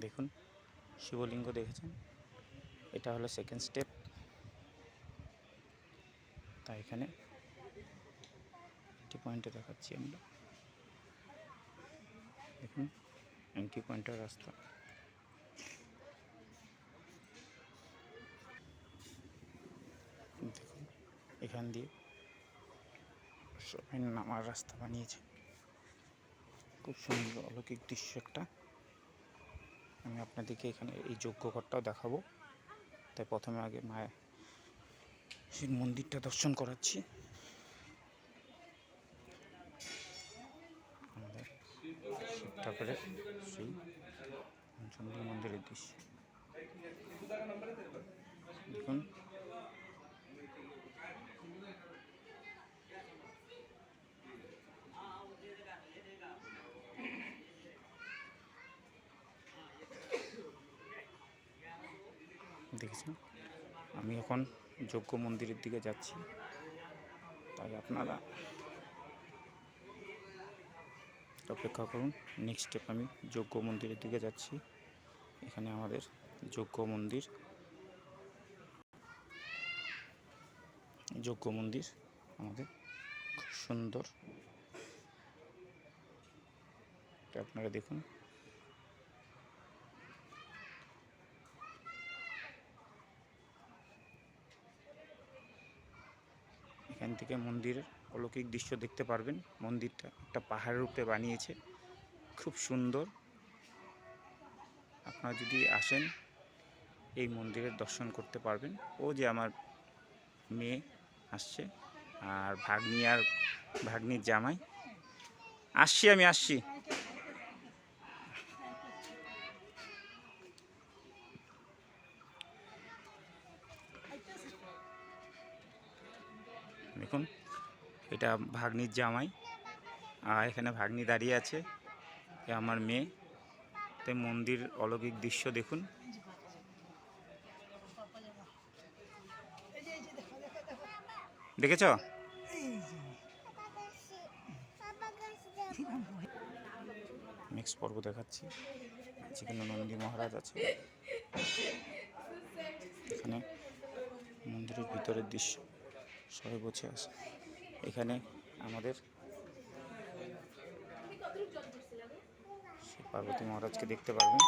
দেখুন শিবলিঙ্গ দেখেছেন, এটা হলো সেকেন্ড স্টেপ। তাই এখানে এন্ট্রি পয়েন্টে দেখাচ্ছি আমরা। দেখুন এন্ট্রি পয়েন্টের রাস্তা। দেখুন এখান দিয়ে সবাই নামার রাস্তা বানিয়েছে, খুব সুন্দর অলৌকিক দৃশ্য একটা। আমি আপনাদেরকে এখানে এই যজ্ঞঘরটাও দেখাবো, তাই প্রথমে আগে মায়ের সেই মন্দিরটা দর্শন করাচ্ছি। আমাদের শিব ঠাকুরের সেই পঞ্চমুখী মন্দিরের দৃশ্য দেখুন। দেখেছেন, আমি এখন যজ্ঞ মন্দিরের দিকে যাচ্ছি, তাই আপনারা অপেক্ষা করুন। নেক্সট স্টেপ আমি যজ্ঞ মন্দিরের দিকে যাচ্ছি। এখানে আমাদের যজ্ঞ মন্দির আমাদের খুব সুন্দর, আপনারা দেখুন। এখান থেকে মন্দিরের অলৌকিক দৃশ্য দেখতে পারবেন। মন্দিরটা একটা পাহাড়ের উপরে বানিয়েছে, খুব সুন্দর। আপনারা যদি আসেন এই মন্দিরের দর্শন করতে পারবেন। ও যে আমার মেয়ে আসছে, আর ভাগ্নি আর ভাগ্নির জামাই আসছি, আমি আসছি। দেখুন এটা ভাগ্নির জামাই, আর এখানে ভাগ্নি দাঁড়িয়ে আছে, এ আমার মেয়ে। তাই মন্দির অলৌকিক দৃশ্য দেখুন। দেখেছ? নেক্সট পর্ব দেখাচ্ছি। যেখানে নন্দী মহারাজ আছে, এখানে মন্দিরের ভিতরের দৃশ্য সবাই বসে আছে। এখানে আমাদের পার্বতী মহারাজকে দেখতে পারবেন।